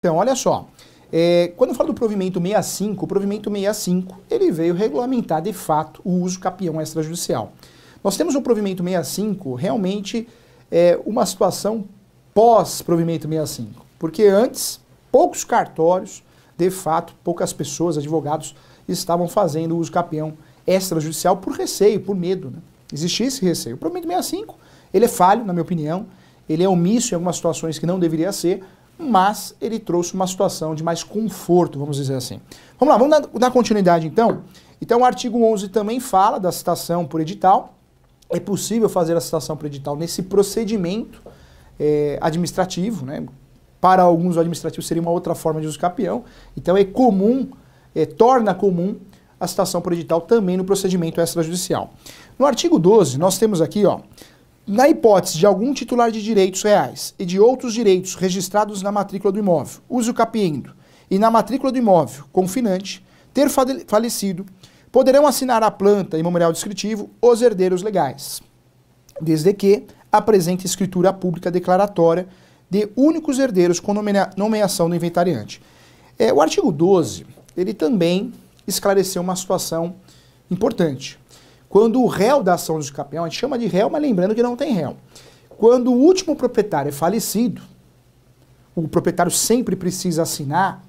Então, olha só, quando eu falo do provimento 65, o provimento 65, ele veio regulamentar de fato o uso capião extrajudicial. Nós temos um provimento 65, realmente uma situação pós-provimento 65, porque antes, poucos cartórios, de fato, poucas pessoas, advogados, estavam fazendo o uso capião extrajudicial por receio, por medo, né? Existia esse receio. O provimento 65, ele é falho, na minha opinião, ele é omisso em algumas situações que não deveria ser, mas ele trouxe uma situação de mais conforto, vamos dizer assim. Vamos lá, vamos dar continuidade então. Então o artigo 11 também fala da citação por edital. É possível fazer a citação por edital nesse procedimento administrativo, né? Para alguns o administrativo seria uma outra forma de uso capião. Então é comum, torna comum a citação por edital também no procedimento extrajudicial. No artigo 12 nós temos aqui, ó, na hipótese de algum titular de direitos reais e de outros direitos registrados na matrícula do imóvel, uso capiendo, e na matrícula do imóvel, confinante, ter falecido, poderão assinar a planta e memorial descritivo os herdeiros legais, desde que apresente escritura pública declaratória de únicos herdeiros com nomeação do inventariante. O artigo 12, ele também esclareceu uma situação importante. Quando o réu da ação de uso capião, a gente chama de réu, mas lembrando que não tem réu. Quando o último proprietário é falecido, o proprietário sempre precisa assinar,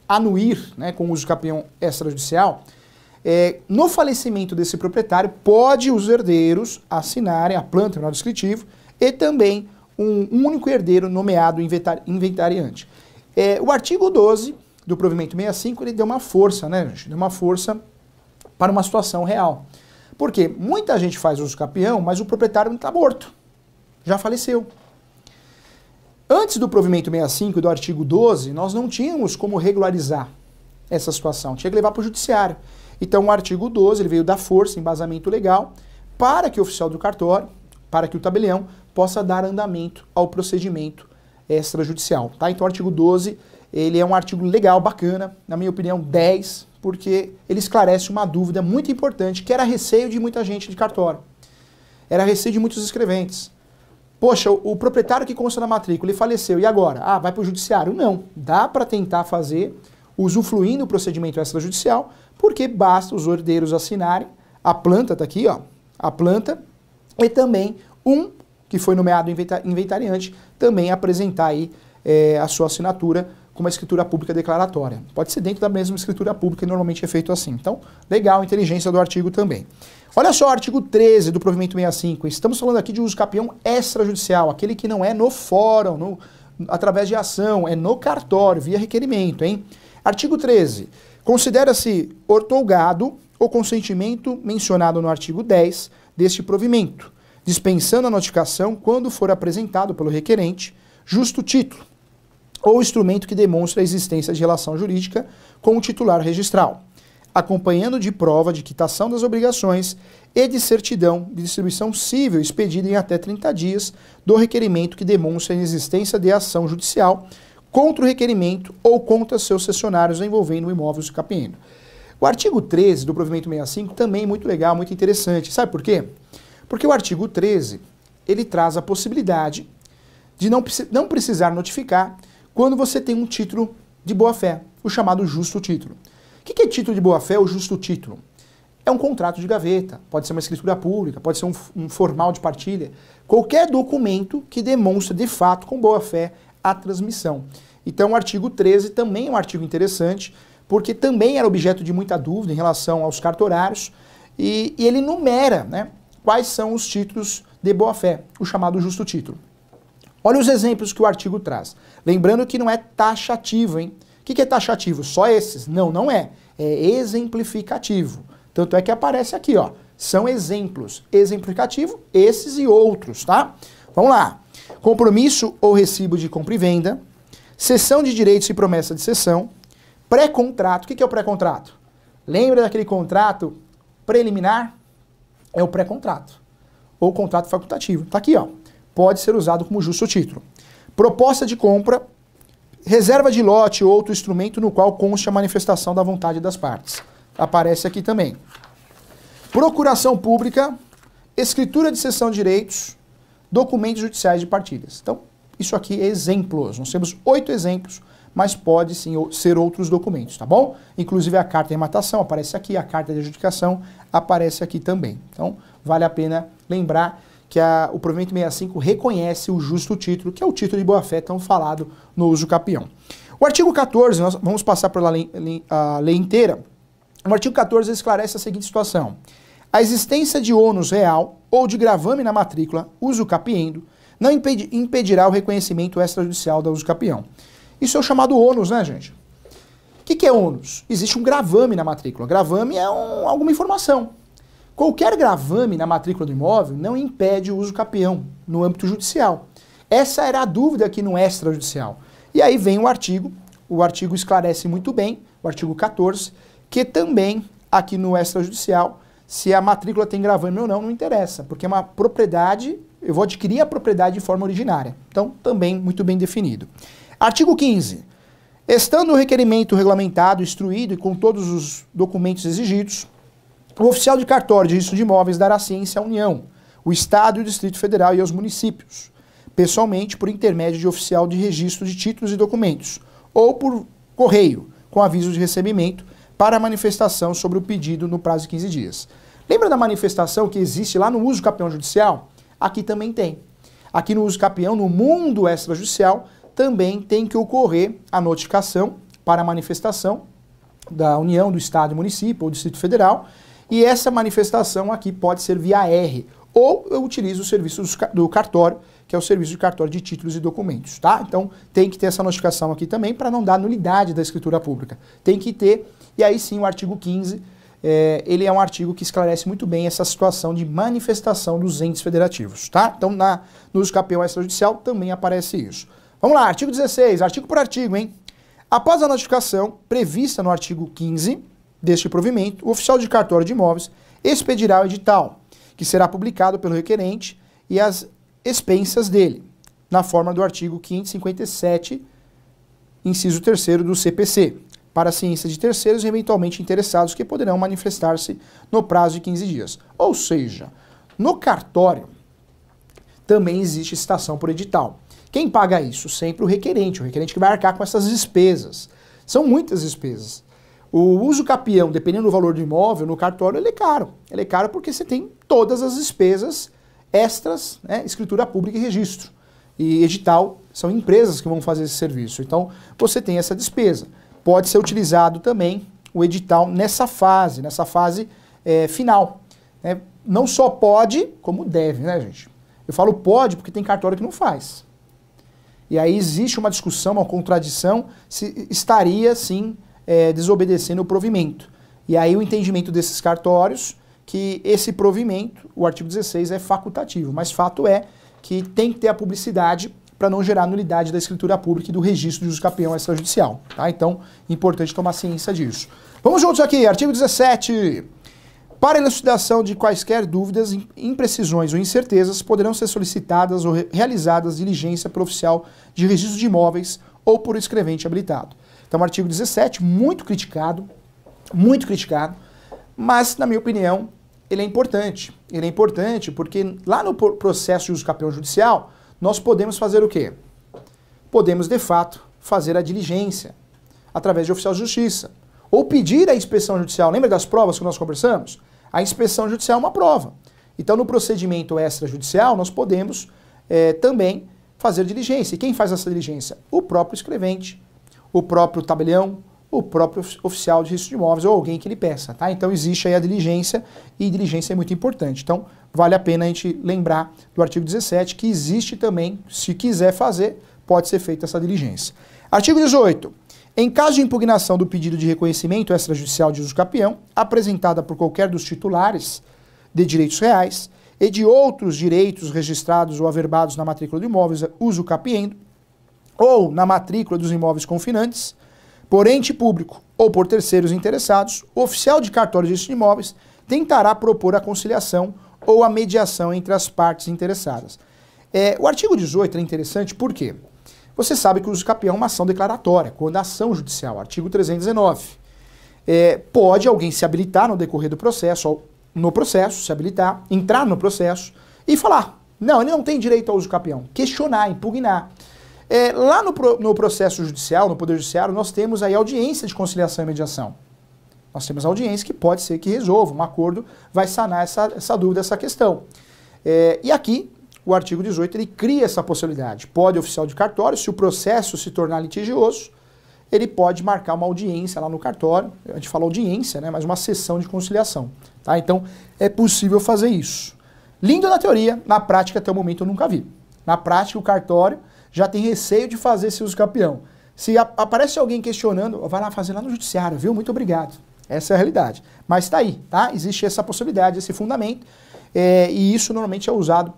anuir, né, com o uso capião extrajudicial. No falecimento desse proprietário, pode os herdeiros assinarem a planta e memorial descritivo e também um único herdeiro nomeado inventariante. O artigo 12 do provimento 65, ele deu uma força, né, gente? Deu uma força para uma situação real. Porque muita gente faz uso capião, mas o proprietário não está morto, já faleceu. Antes do provimento 65 do artigo 12, nós não tínhamos como regularizar essa situação, tinha que levar para o judiciário. Então o artigo 12 ele veio dar força, embasamento legal, para que o oficial do cartório, para que o tabelião possa dar andamento ao procedimento extrajudicial. Tá? Então o artigo 12 ele é um artigo legal, bacana, na minha opinião 10, porque ele esclarece uma dúvida muito importante, que era receio de muita gente de cartório. Era receio de muitos escreventes. Poxa, o proprietário que consta na matrícula, ele faleceu, e agora? Ah, vai para o judiciário? Não, dá para tentar fazer, usufruindo o procedimento extrajudicial, porque basta os herdeiros assinarem, a planta está aqui, ó, a planta, e também que foi nomeado inventariante, também apresentar aí a sua assinatura com uma escritura pública declaratória. Pode ser dentro da mesma escritura pública, que normalmente é feito assim. Então, legal, inteligência do artigo também. Olha só o artigo 13 do provimento 65. Estamos falando aqui de uso capião extrajudicial, aquele que não é no fórum, através de ação, é no cartório, via requerimento, hein? Artigo 13. Considera-se ortogado o consentimento mencionado no artigo 10 deste provimento, dispensando a notificação quando for apresentado pelo requerente justo título ou instrumento que demonstre a existência de relação jurídica com o titular registral, acompanhando de prova de quitação das obrigações e de certidão de distribuição cível expedida em até 30 dias do requerimento que demonstre a inexistência de ação judicial contra o requerimento ou contra seus cessionários envolvendo o imóvel capiendo. O artigo 13 do provimento 65 também é muito legal, muito interessante. Sabe por quê? Porque o artigo 13, ele traz a possibilidade de não precisar notificar quando você tem um título de boa-fé, o chamado justo título. O que é título de boa-fé ou justo título? É um contrato de gaveta, pode ser uma escritura pública, pode ser um formal de partilha, qualquer documento que demonstre de fato com boa-fé a transmissão. Então o artigo 13 também é um artigo interessante, porque também era objeto de muita dúvida em relação aos cartorários, e ele enumera, né, quais são os títulos de boa-fé, o chamado justo título. Olha os exemplos que o artigo traz. Lembrando que não é taxativo, hein? O que é taxativo? Só esses? Não, não é. É exemplificativo. Tanto é que aparece aqui, ó. São exemplos. Exemplificativo, esses e outros, tá? Vamos lá. Compromisso ou recibo de compra e venda, cessão de direitos e promessa de cessão, pré-contrato. O que é o pré-contrato? Lembra daquele contrato preliminar? É o pré-contrato. Ou contrato facultativo. Tá aqui, ó. Pode ser usado como justo título. Proposta de compra, reserva de lote ou outro instrumento no qual conste a manifestação da vontade das partes. Aparece aqui também. Procuração pública, escritura de cessão de direitos, documentos judiciais de partilhas. Então, isso aqui é exemplos. Nós temos 8 exemplos mas pode sim ser outros documentos, tá bom? Inclusive a carta de rematação aparece aqui, a carta de adjudicação aparece aqui também. Então, vale a pena lembrar que o provimento 65 reconhece o justo título, que é o título de boa-fé tão falado no uso capião. O artigo 14, nós vamos passar pela a lei inteira. O artigo 14 esclarece a seguinte situação: a existência de ônus real ou de gravame na matrícula uso capiendo não impedirá o reconhecimento extrajudicial da uso capião. Isso é o chamado ônus, né, gente? O que é ônus? Existe um gravame na matrícula. Gravame é alguma informação. Qualquer gravame na matrícula do imóvel não impede o uso capião no âmbito judicial. Essa era a dúvida aqui no extrajudicial. E aí vem o artigo esclarece muito bem, o artigo 14, que também aqui no extrajudicial, se a matrícula tem gravame ou não interessa, porque é uma propriedade, eu vou adquirir a propriedade de forma originária. Então, também muito bem definido. Artigo 15. Estando o requerimento regulamentado, instruído e com todos os documentos exigidos, o oficial de cartório de registro de imóveis dará ciência à União, o Estado e o Distrito Federal e aos municípios, pessoalmente por intermédio de oficial de registro de títulos e documentos, ou por correio, com aviso de recebimento, para a manifestação sobre o pedido no prazo de 15 dias. Lembra da manifestação que existe lá no uso capião judicial? Aqui também tem. Aqui no uso capião, no mundo extrajudicial, também tem que ocorrer a notificação para a manifestação da União, do Estado e município ou Distrito Federal, e essa manifestação aqui pode ser via R, ou eu utilizo o serviço do cartório, que é o serviço de cartório de títulos e documentos, tá? Então tem que ter essa notificação aqui também para não dar nulidade da escritura pública. Tem que ter, e aí sim o artigo 15, ele é um artigo que esclarece muito bem essa situação de manifestação dos entes federativos, tá? Então no uso capião extrajudicial também aparece isso. Vamos lá, artigo 16, artigo por artigo, hein? Após a notificação prevista no artigo 15 deste provimento, o oficial de cartório de imóveis expedirá o edital, que será publicado pelo requerente e as expensas dele, na forma do artigo 557, inciso 3º do CPC, para a ciência de terceiros e eventualmente interessados que poderão manifestar-se no prazo de 15 dias. Ou seja, no cartório também existe citação por edital. Quem paga isso? Sempre o requerente que vai arcar com essas despesas. São muitas despesas. O uso capião, dependendo do valor do imóvel, no cartório ele é caro. Ele é caro porque você tem todas as despesas extras, né, escritura pública e registro. E edital são empresas que vão fazer esse serviço. Então, você tem essa despesa. Pode ser utilizado também o edital nessa fase final. Né? Não só pode, como deve, né, gente? Eu falo pode porque tem cartório que não faz. E aí existe uma discussão, uma contradição, se estaria, sim, desobedecendo o provimento. E aí o entendimento desses cartórios que esse provimento, o artigo 16, é facultativo, mas fato é que tem que ter a publicidade para não gerar nulidade da escritura pública e do registro de uso capião extrajudicial. Tá? Então, importante tomar ciência disso. Vamos juntos aqui, artigo 17. Para elucidação de quaisquer dúvidas, imprecisões ou incertezas, poderão ser solicitadas ou realizadas diligência por oficial de registro de imóveis ou por escrevente habilitado. Então, artigo 17, muito criticado, mas, na minha opinião, ele é importante. Ele é importante porque lá no processo de uso capião judicial, nós podemos fazer o quê? Podemos, de fato, fazer a diligência através de oficial de justiça. Ou pedir a inspeção judicial. Lembra das provas que nós conversamos? A inspeção judicial é uma prova. Então, no procedimento extrajudicial, nós podemos também fazer diligência. E quem faz essa diligência? O próprio escrevente, o próprio tabelião, o próprio oficial de registro de imóveis ou alguém que ele peça, tá? Então existe aí a diligência e diligência é muito importante. Então vale a pena a gente lembrar do artigo 17 que existe também, se quiser fazer, pode ser feita essa diligência. Artigo 18. Em caso de impugnação do pedido de reconhecimento extrajudicial de uso capião, apresentada por qualquer dos titulares de direitos reais e de outros direitos registrados ou averbados na matrícula do imóveis uso capiendo, ou na matrícula dos imóveis confinantes, por ente público ou por terceiros interessados, o oficial de cartório de registro de imóveis tentará propor a conciliação ou a mediação entre as partes interessadas. O artigo 18 é interessante porque você sabe que o uso capião é uma ação declaratória, quando a ação judicial, artigo 319. Pode alguém se habilitar no decorrer do processo, ou no processo, se habilitar, entrar no processo e falar, não, ele não tem direito ao uso capião, questionar, impugnar. Lá no processo judicial, no Poder Judiciário, nós temos aí audiência de conciliação e mediação. Nós temos audiência que pode ser que resolva, um acordo vai sanar essa dúvida, essa questão. E aqui, o artigo 18, ele cria essa possibilidade. Pode o oficial de cartório, se o processo se tornar litigioso, ele pode marcar uma audiência lá no cartório, a gente fala audiência, né, mas uma sessão de conciliação. Tá? Então, é possível fazer isso. Lindo na teoria, na prática, até o momento, eu nunca vi. Na prática, o cartório já tem receio de fazer esse uso capião. Se aparece alguém questionando, vai lá fazer lá no judiciário, viu? Muito obrigado. Essa é a realidade. Mas está aí, tá? Existe essa possibilidade, esse fundamento, e isso normalmente é usado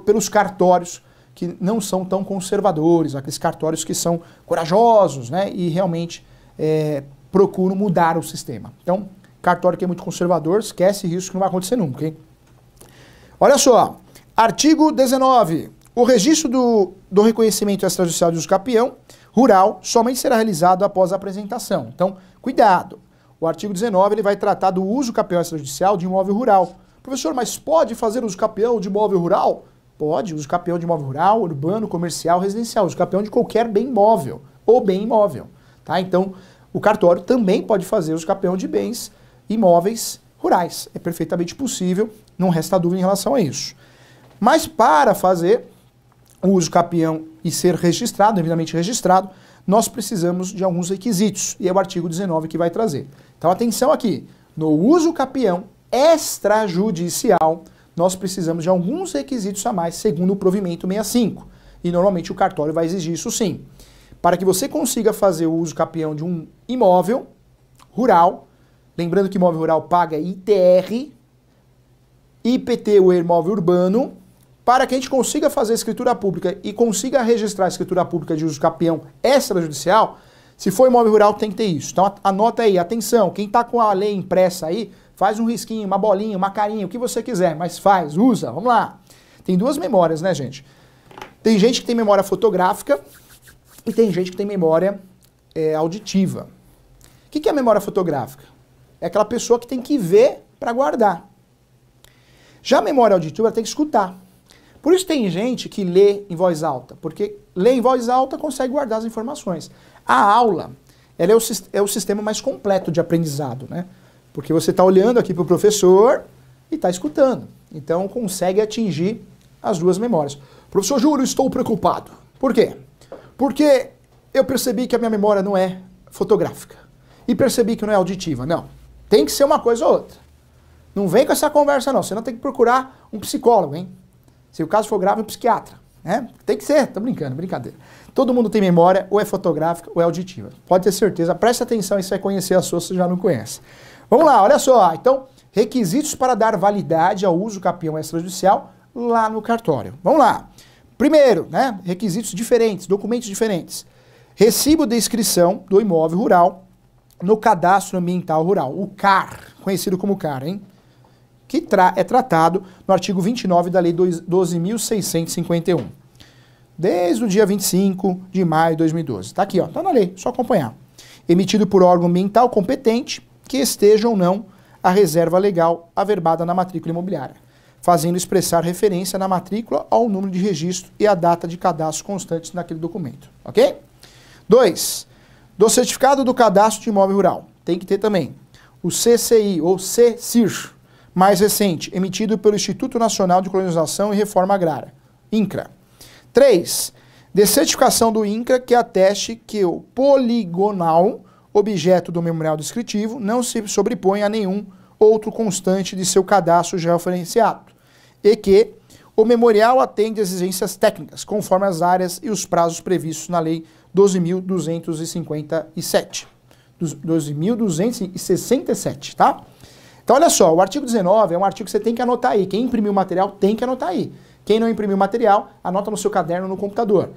pelos cartórios que não são tão conservadores, aqueles cartórios que são corajosos, né? E realmente procuram mudar o sistema. Então, cartório que é muito conservador, esquece isso que não vai acontecer nunca, hein? Olha só, artigo 19. O registro do reconhecimento extrajudicial de uso capião rural somente será realizado após a apresentação. Então, cuidado. O artigo 19 ele vai tratar do uso capião extrajudicial de imóvel rural. Professor, mas pode fazer uso capião de imóvel rural? Pode, uso capião de imóvel rural, urbano, comercial, residencial. Uso capião de qualquer bem móvel ou bem imóvel. Tá? Então, o cartório também pode fazer uso capião de bens imóveis rurais. É perfeitamente possível, não resta dúvida em relação a isso. Mas para fazer o uso capião e ser registrado, devidamente registrado, nós precisamos de alguns requisitos, e é o artigo 19 que vai trazer. Então atenção aqui, no uso capião extrajudicial, nós precisamos de alguns requisitos a mais, segundo o provimento 65, e normalmente o cartório vai exigir isso sim. Para que você consiga fazer o uso capião de um imóvel rural, lembrando que imóvel rural paga ITR, IPTU imóvel urbano, para que a gente consiga fazer a escritura pública e consiga registrar a escritura pública de uso capião extrajudicial, se for imóvel rural tem que ter isso. Então anota aí, atenção, quem está com a lei impressa aí, faz um risquinho, uma bolinha, uma carinha, o que você quiser, mas faz, usa, vamos lá. Tem duas memórias, né, gente? Tem gente que tem memória fotográfica e tem gente que tem memória auditiva. O que é a memória fotográfica? É aquela pessoa que tem que ver para guardar. Já a memória auditiva, ela tem que escutar. Por isso tem gente que lê em voz alta, porque lê em voz alta consegue guardar as informações. A aula, ela é o sistema mais completo de aprendizado, né? Porque você está olhando aqui para o professor e está escutando. Então consegue atingir as duas memórias. Professor Júlio, estou preocupado. Por quê? Porque eu percebi que a minha memória não é fotográfica. E percebi que não é auditiva. Não. Tem que ser uma coisa ou outra. Não vem com essa conversa não. Você não tem que procurar um psicólogo, hein? Se o caso for grave, um psiquiatra. Né? Tem que ser. Tô brincando, brincadeira. Todo mundo tem memória, ou é fotográfica ou é auditiva. Pode ter certeza. Preste atenção e você vai conhecer a sua se você já não conhece. Vamos lá, olha só. Então, requisitos para dar validade ao uso capião extrajudicial lá no cartório. Vamos lá. Primeiro, né? Requisitos diferentes, documentos diferentes. Recibo de inscrição do imóvel rural no Cadastro Ambiental Rural, o CAR, conhecido como CAR, hein? Que é tratado no artigo 29 da Lei 12.651. Desde o dia 25 de maio de 2012. Está aqui, ó, está na lei, só acompanhar. Emitido por órgão ambiental competente que esteja ou não a reserva legal averbada na matrícula imobiliária, fazendo expressar referência na matrícula ao número de registro e a data de cadastro constantes naquele documento. Ok? 2. Do certificado do cadastro de imóvel rural. Tem que ter também o CCI ou CCIR, mais recente, emitido pelo Instituto Nacional de Colonização e Reforma Agrária, INCRA. 3. De certificação do INCRA que ateste que o poligonal, objeto do memorial descritivo, não se sobrepõe a nenhum outro constante de seu cadastro georreferenciado e que o memorial atende às exigências técnicas, conforme as áreas e os prazos previstos na Lei 12.257. 12.267, tá? Então, olha só, o artigo 19 é um artigo que você tem que anotar aí. Quem imprimiu o material tem que anotar aí. Quem não imprimiu o material, anota no seu caderno no computador.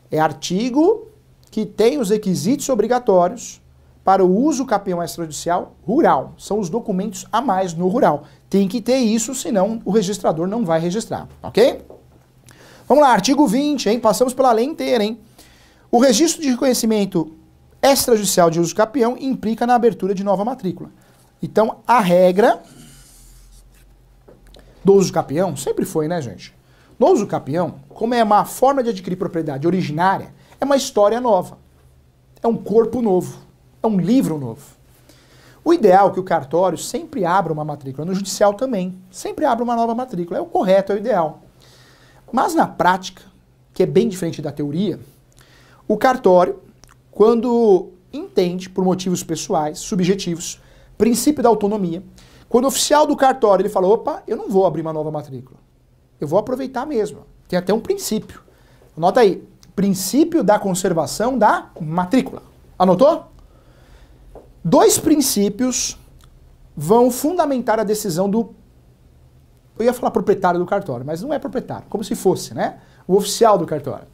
É artigo que tem os requisitos obrigatórios para o uso capião extrajudicial rural. São os documentos a mais no rural. Tem que ter isso, senão o registrador não vai registrar, ok? Vamos lá, artigo 20, hein? Passamos pela lei inteira, hein? O registro de reconhecimento extrajudicial de uso capião implica na abertura de nova matrícula. Então, a regra do uso capião sempre foi, né, gente? No uso capião, como é uma forma de adquirir propriedade originária, é uma história nova. É um corpo novo. É um livro novo. O ideal é que o cartório sempre abra uma matrícula, no judicial também. Sempre abra uma nova matrícula. É o correto, é o ideal. Mas na prática, que é bem diferente da teoria, o cartório, quando entende, por motivos pessoais, subjetivos, princípio da autonomia, quando o oficial do cartório ele fala, opa, eu não vou abrir uma nova matrícula. Eu vou aproveitar mesmo. Tem até um princípio. Anota aí. Princípio da conservação da matrícula. Anotou? 2 princípios vão fundamentar a decisão do... Eu ia falar proprietário do cartório, mas não é proprietário, como se fosse, né? O oficial do cartório.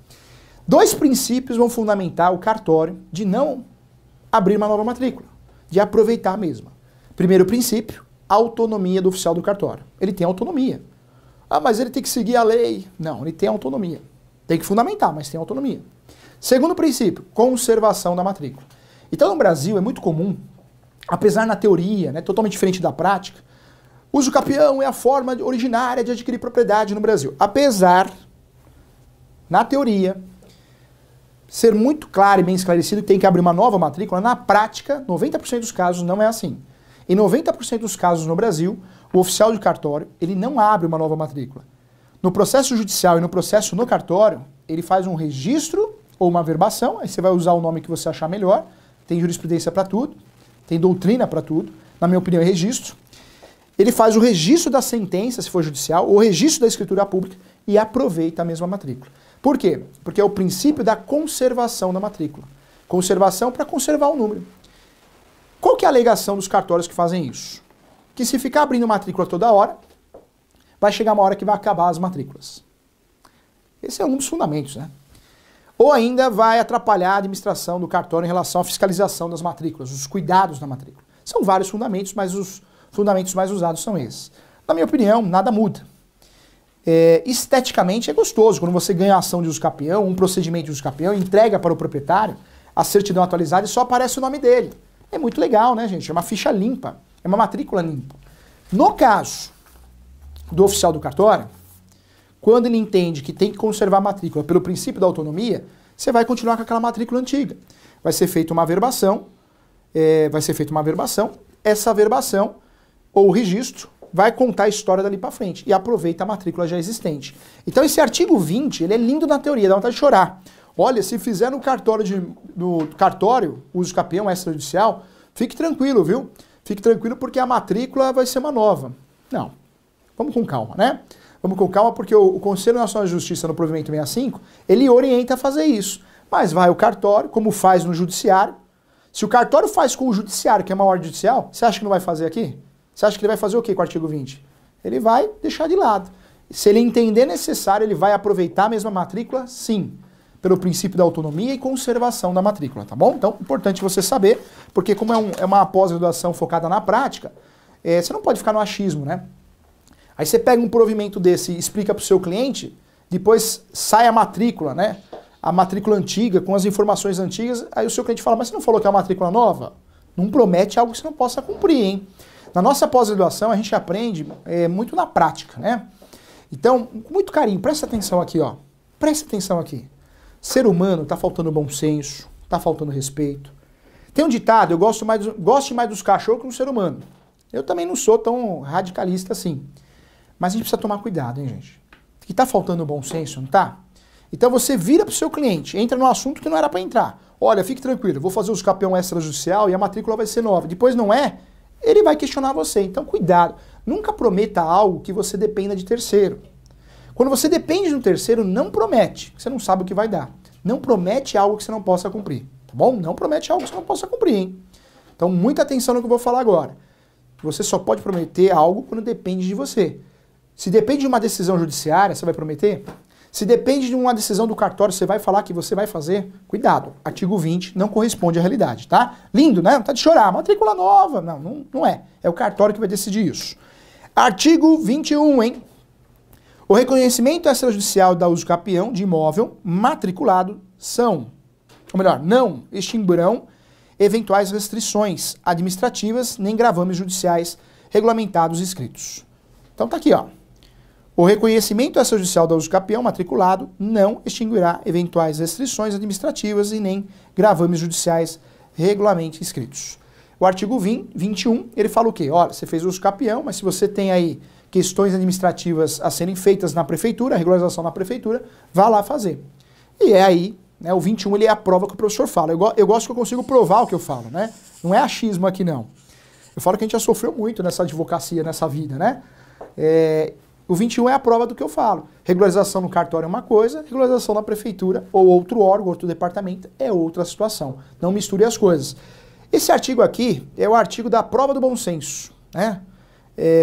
2 princípios vão fundamentar o cartório de não abrir uma nova matrícula, de aproveitar a mesma. Primeiro princípio, autonomia do oficial do cartório. Ele tem autonomia. Ah, mas ele tem que seguir a lei. Não, ele tem autonomia. Tem que fundamentar, mas tem autonomia. Segundo princípio, conservação da matrícula. Então no Brasil é muito comum, apesar na teoria, né, totalmente diferente da prática, uso capião é a forma originária de adquirir propriedade no Brasil. Apesar, na teoria, ser muito claro e bem esclarecido que tem que abrir uma nova matrícula, na prática, 90% dos casos não é assim. Em 90% dos casos no Brasil, o oficial de cartório, ele não abre uma nova matrícula. No processo judicial e no processo no cartório, ele faz um registro ou uma averbação, aí você vai usar o nome que você achar melhor, tem jurisprudência para tudo, tem doutrina para tudo, na minha opinião é registro. Ele faz o registro da sentença, se for judicial, ou o registro da escritura pública e aproveita a mesma matrícula. Por quê? Porque é o princípio da conservação da matrícula. Conservação para conservar o número. Qual que é a alegação dos cartórios que fazem isso? Que se ficar abrindo matrícula toda hora, vai chegar uma hora que vai acabar as matrículas. Esse é um dos fundamentos, né? Ou ainda vai atrapalhar a administração do cartório em relação à fiscalização das matrículas, os cuidados da matrícula. São vários fundamentos, mas os fundamentos mais usados são esses. Na minha opinião, nada muda. Esteticamente é gostoso, quando você ganha a ação de uso capião, um procedimento de uso capião, entrega para o proprietário a certidão atualizada e só aparece o nome dele. É muito legal, né, gente? É uma ficha limpa, é uma matrícula limpa. No caso do oficial do cartório, quando ele entende que tem que conservar a matrícula pelo princípio da autonomia, você vai continuar com aquela matrícula antiga. Vai ser feita uma averbação, essa averbação ou o registro vai contar a história dali para frente e aproveita a matrícula já existente. Então esse artigo 20, ele é lindo na teoria, dá vontade de chorar. Olha, se fizer no cartório, uso capião extrajudicial, fique tranquilo, viu? Fique tranquilo porque a matrícula vai ser uma nova. Não, vamos com calma, né? Vamos com calma porque o Conselho Nacional de Justiça no provimento 65, ele orienta a fazer isso. Mas vai o cartório, como faz no judiciário. Se o cartório faz com o judiciário, que é uma ordem judicial, você acha que não vai fazer aqui? Você acha que ele vai fazer o quê com o artigo 20? Ele vai deixar de lado. Se ele entender necessário, ele vai aproveitar a mesma matrícula? Sim. Pelo princípio da autonomia e conservação da matrícula, tá bom? Então, importante você saber, porque como é uma pós-graduação focada na prática, você não pode ficar no achismo, né? Aí você pega um provimento desse e explica para o seu cliente, depois sai a matrícula, né? A matrícula antiga, com as informações antigas, aí o seu cliente fala, mas você não falou que é uma matrícula nova? Não promete algo que você não possa cumprir, hein? Na nossa pós-graduação, a gente aprende muito na prática, né? Então, com muito carinho, presta atenção aqui, ó. Presta atenção aqui. Ser humano, tá faltando bom senso, tá faltando respeito. Tem um ditado, eu gosto mais dos cachorros que do ser humano. Eu também não sou tão radicalista assim. Mas a gente precisa tomar cuidado, hein, gente? Que tá faltando bom senso, não tá? Então você vira pro seu cliente, entra no assunto que não era para entrar. Olha, fique tranquilo, vou fazer os capião extrajudicial e a matrícula vai ser nova. Depois não é, ele vai questionar você. Então cuidado, nunca prometa algo que você dependa de terceiro. Quando você depende de um terceiro, não promete, você não sabe o que vai dar. Não promete algo que você não possa cumprir, tá bom? Não promete algo que você não possa cumprir, hein? Então muita atenção no que eu vou falar agora. Você só pode prometer algo quando depende de você. Se depende de uma decisão judiciária, você vai prometer? Se depende de uma decisão do cartório, você vai falar que você vai fazer? Cuidado, artigo 20 não corresponde à realidade, tá? Lindo, né? Não tá de chorar, matrícula nova. Não é. É o cartório que vai decidir isso. Artigo 21, hein? O reconhecimento extrajudicial da uso capião de imóvel matriculado não extinguirão eventuais restrições administrativas nem gravames judiciais regulamentados e escritos. Então tá aqui, ó. O reconhecimento extrajudicial do usucapião matriculado não extinguirá eventuais restrições administrativas e nem gravames judiciais regularmente inscritos. O artigo 21, ele fala o quê? Olha, você fez usucapião, mas se você tem aí questões administrativas a serem feitas na prefeitura, a regularização na prefeitura, vá lá fazer. E é aí, né, o 21 ele é a prova que o professor fala. Eu gosto que eu consigo provar o que eu falo, né? Não é achismo aqui não. Eu falo que a gente já sofreu muito nessa advocacia, nessa vida, né? O 21 é a prova do que eu falo. Regularização no cartório é uma coisa, regularização na prefeitura ou outro órgão, outro departamento é outra situação. Não misture as coisas. Esse artigo aqui é o artigo da prova do bom senso, né?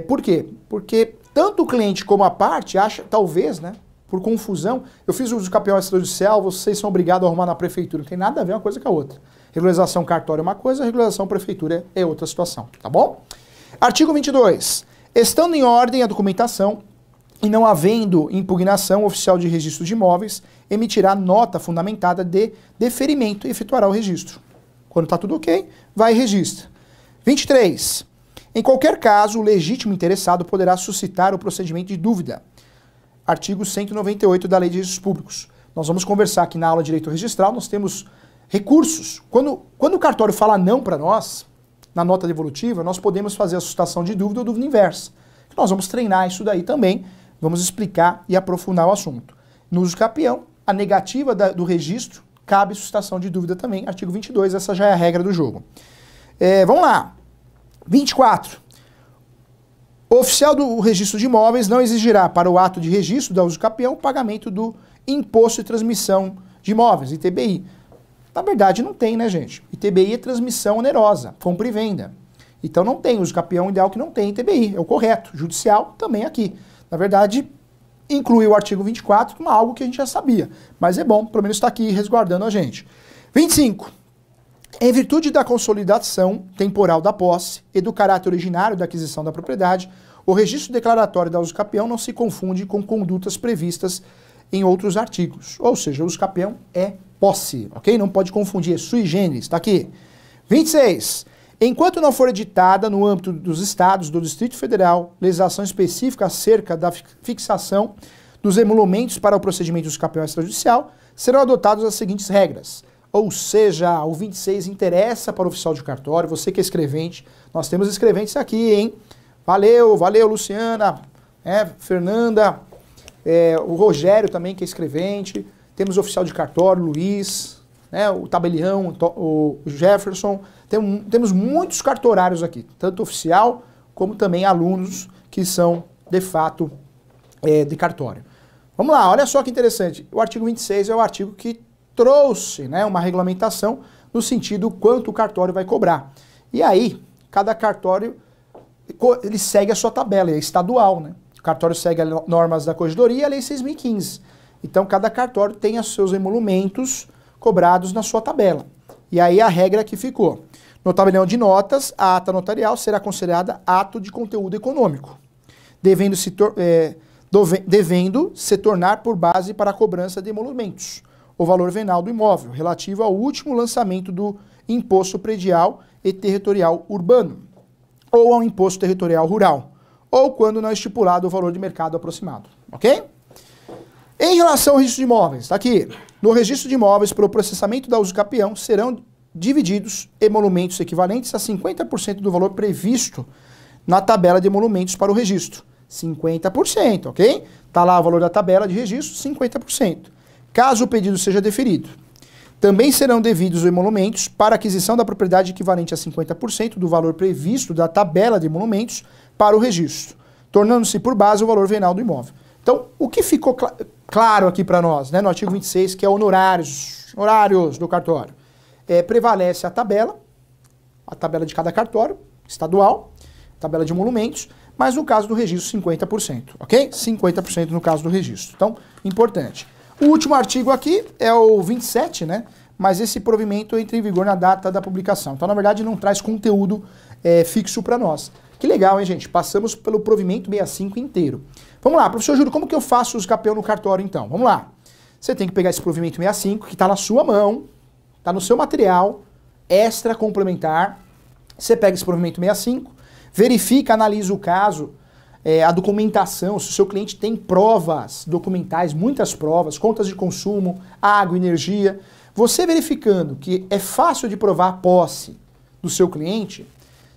Por quê? Porque tanto o cliente como a parte acha, talvez, né, por confusão, eu fiz o usucapião extrajudicial, vocês são obrigados a arrumar na prefeitura. Não tem nada a ver uma coisa com a outra. Regularização cartório é uma coisa, regularização prefeitura é outra situação, tá bom? Artigo 22. Estando em ordem a documentação e não havendo impugnação, o oficial de registro de imóveis emitirá nota fundamentada de deferimento e efetuará o registro. Quando está tudo ok, vai e registra. 23. Em qualquer caso, o legítimo interessado poderá suscitar o procedimento de dúvida. Artigo 198 da Lei de Registros Públicos. Nós vamos conversar aqui na aula de direito registral, nós temos recursos. Quando o cartório fala não para nós, na nota devolutiva, nós podemos fazer a suscitação de dúvida ou dúvida inversa. Nós vamos treinar isso daí também, vamos explicar e aprofundar o assunto. No usucapião, a negativa do registro, cabe suscitação de dúvida também. Artigo 22, essa já é a regra do jogo. Vamos lá. 24. O oficial do registro de imóveis não exigirá para o ato de registro da usucapião o pagamento do imposto de transmissão de imóveis, ITBI. Na verdade não tem, né, gente? ITBI é transmissão onerosa, compra e venda. Então não tem, usucapião ideal que não tem ITBI, é o correto. Judicial também aqui. Na verdade, inclui o artigo 24 como algo que a gente já sabia. Mas é bom, pelo menos está aqui resguardando a gente. 25. Em virtude da consolidação temporal da posse e do caráter originário da aquisição da propriedade, o registro declaratório da usucapião não se confunde com condutas previstas em outros artigos. Ou seja, o usucapião é posse, ok? Não pode confundir, é sui generis, está aqui. 26. Enquanto não for editada no âmbito dos estados do Distrito Federal legislação específica acerca da fixação dos emolumentos para o procedimento do usucapião extrajudicial, serão adotadas as seguintes regras. Ou seja, o 26 interessa para o oficial de cartório, você que é escrevente, nós temos escreventes aqui, hein? Valeu, Luciana, Fernanda, o Rogério também que é escrevente, temos o oficial de cartório, Luiz, o Tabelião, o Jefferson, temos muitos cartorários aqui, tanto oficial como também alunos que são, de fato, de cartório. Vamos lá, olha só que interessante, o artigo 26 é o artigo que trouxe, né, uma regulamentação no sentido quanto o cartório vai cobrar. E aí, cada cartório, ele segue a sua tabela, é estadual, né? O cartório segue as normas da Corregedoria e a Lei 6.015. Então, cada cartório tem os seus emolumentos cobrados na sua tabela. E aí a regra que ficou. No tabelião de notas, a ata notarial será considerada ato de conteúdo econômico, devendo se tornar por base para a cobrança de emolumentos o valor venal do imóvel, relativo ao último lançamento do imposto predial e territorial urbano, ou ao imposto territorial rural, ou quando não é estipulado o valor de mercado aproximado, ok? Em relação ao registro de imóveis, está aqui, no registro de imóveis, para o processamento da usucapião, serão divididos emolumentos equivalentes a 50% do valor previsto na tabela de emolumentos para o registro. 50%, ok? Está lá o valor da tabela de registro, 50%. Caso o pedido seja deferido. Também serão devidos os emolumentos para aquisição da propriedade equivalente a 50% do valor previsto da tabela de emolumentos para o registro, tornando-se por base o valor venal do imóvel. Então, o que ficou claro aqui para nós, né, no artigo 26, que é honorários do cartório, prevalece a tabela de cada cartório, estadual, tabela de emolumentos, mas no caso do registro, 50%, ok? 50% no caso do registro. Então, importante. O último artigo aqui é o 27, né? Mas esse provimento entra em vigor na data da publicação. Então, na verdade, não traz conteúdo fixo para nós. Que legal, hein, gente? Passamos pelo provimento 65 inteiro. Vamos lá, professor Júlio, como que eu faço o usucapião no cartório, então? Vamos lá. Você tem que pegar esse provimento 65, que está na sua mão, está no seu material, extra complementar. Você pega esse provimento 65, verifica, analisa o caso, a documentação, se o seu cliente tem provas documentais, muitas provas, contas de consumo, água, energia, você verificando que é fácil de provar a posse do seu cliente,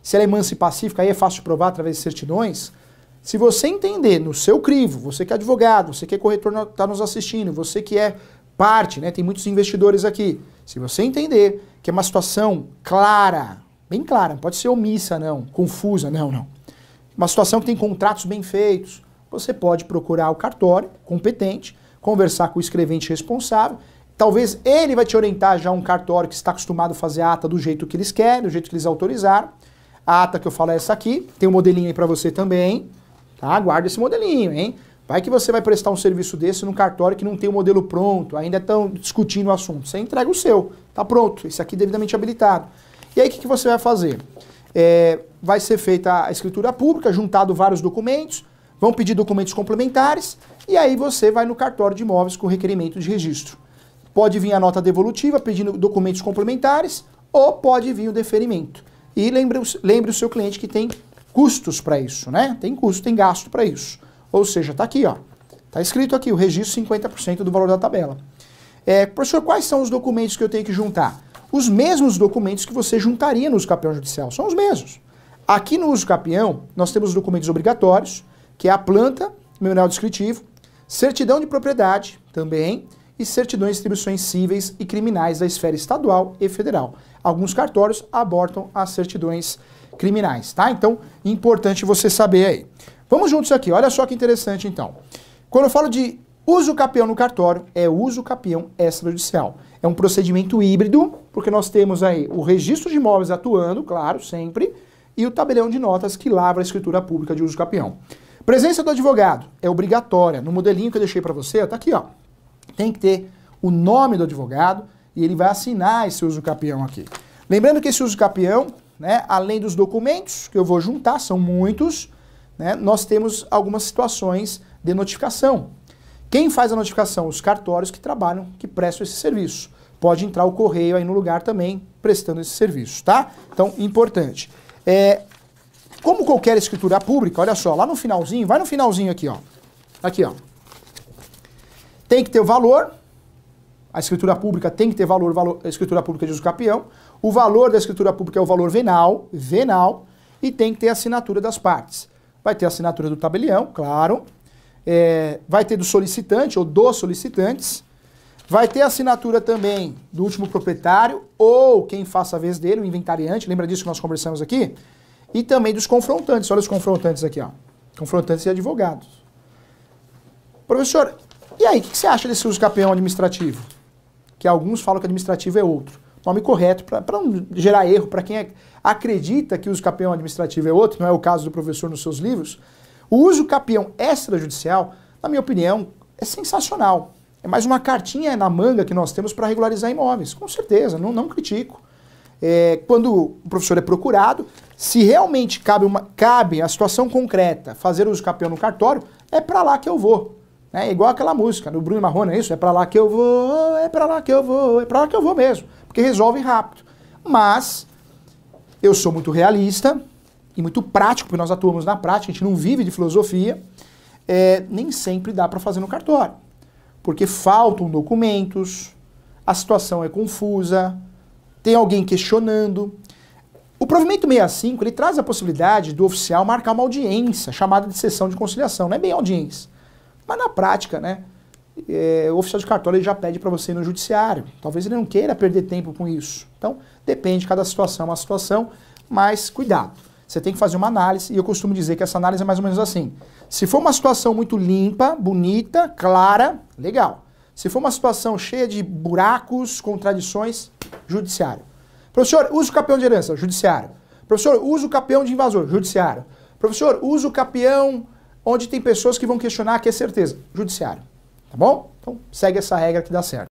se ela é mansa e pacífica, aí é fácil de provar através de certidões. Se você entender no seu crivo, você que é advogado, você que é corretor, está nos assistindo, você que é parte, né, tem muitos investidores aqui, se você entender que é uma situação clara, bem clara, não pode ser omissa não, confusa, não. Uma situação que tem contratos bem feitos, você pode procurar o cartório competente, conversar com o escrevente responsável, talvez ele vai te orientar já um cartório que está acostumado a fazer a ata do jeito que eles querem, do jeito que eles autorizaram. A ata que eu falo é essa aqui, tem um modelinho aí para você também, tá? Guarda esse modelinho, hein? Vai que você vai prestar um serviço desse num cartório que não tem o modelo pronto, ainda estão discutindo o assunto. Você entrega o seu, tá pronto, esse aqui devidamente habilitado. E aí o que você vai fazer? Vai ser feita a escritura pública, juntado vários documentos, vão pedir documentos complementares, e aí você vai no cartório de imóveis com requerimento de registro. Pode vir a nota devolutiva pedindo documentos complementares, ou pode vir o deferimento. E lembre o seu cliente que tem custos para isso, né? Tem custo, tem gasto para isso. Ou seja, tá aqui, ó. Tá escrito aqui, o registro 50% do valor da tabela. Professor, quais são os documentos que eu tenho que juntar? Os mesmos documentos que você juntaria no uso capião judicial, são os mesmos. Aqui no uso capião, nós temos os documentos obrigatórios, que é a planta, memorial descritivo, certidão de propriedade também, e certidões de distribuições cíveis e criminais da esfera estadual e federal. Alguns cartórios abortam as certidões criminais, tá? Então, importante você saber aí. Vamos juntos aqui, olha só que interessante então. Quando eu falo de uso capião no cartório, é uso capião extrajudicial. É um procedimento híbrido, porque nós temos aí o registro de imóveis atuando, claro, sempre, e o tabelião de notas que lavra a escritura pública de uso capião. Presença do advogado é obrigatória. No modelinho que eu deixei para você, tá aqui, ó. Tem que ter o nome do advogado e ele vai assinar esse uso capião aqui. Lembrando que esse uso capião, né, além dos documentos que eu vou juntar, são muitos, né, nós temos algumas situações de notificação. Quem faz a notificação? Os cartórios que trabalham, que prestam esse serviço. Pode entrar o correio aí no lugar também, prestando esse serviço, tá? Então, importante. Como qualquer escritura pública, olha só, lá no finalzinho, vai no finalzinho aqui, ó. Aqui, ó. Tem que ter o valor, a escritura pública tem que ter valor, a escritura pública de uso capião, o valor da escritura pública é o valor venal, e tem que ter a assinatura das partes. Vai ter a assinatura do tabelião, claro, vai ter do solicitante ou dos solicitantes, vai ter a assinatura também do último proprietário ou quem faça a vez dele, o inventariante, lembra disso que nós conversamos aqui? E também dos confrontantes, olha os confrontantes aqui, ó, confrontantes e advogados. Professor, e aí, o que você acha desse uso capião administrativo? Que alguns falam que administrativo é outro. Nome correto, para não gerar erro, para quem acredita que o uso capião administrativo é outro, não é o caso do professor nos seus livros, o uso capião extrajudicial, na minha opinião, é sensacional. É mais uma cartinha na manga que nós temos para regularizar imóveis, com certeza, não critico. Quando o professor é procurado, se realmente cabe a situação concreta fazer uso capião no cartório, é para lá que eu vou. É igual aquela música do Bruno Marrone, é isso? É pra lá que eu vou, é pra lá que eu vou, é pra lá que eu vou mesmo. Porque resolve rápido. Mas eu sou muito realista e muito prático, porque nós atuamos na prática, a gente não vive de filosofia. Nem sempre dá pra fazer no cartório. Porque faltam documentos, a situação é confusa, tem alguém questionando. O provimento 65, ele traz a possibilidade do oficial marcar uma audiência, chamada de sessão de conciliação. Não é bem audiência. Mas na prática, né, o oficial de cartório ele já pede para você ir no judiciário. Talvez ele não queira perder tempo com isso. Então, depende, cada situação é uma situação, mas cuidado. Você tem que fazer uma análise, e eu costumo dizer que essa análise é mais ou menos assim. Se for uma situação muito limpa, bonita, clara, legal. Se for uma situação cheia de buracos, contradições, judiciário. Professor, uso capião de herança, judiciário. Professor, uso capião de invasor, judiciário. Professor, uso capião onde tem pessoas que vão questionar que é certeza, judiciário. Tá bom? Então, segue essa regra que dá certo.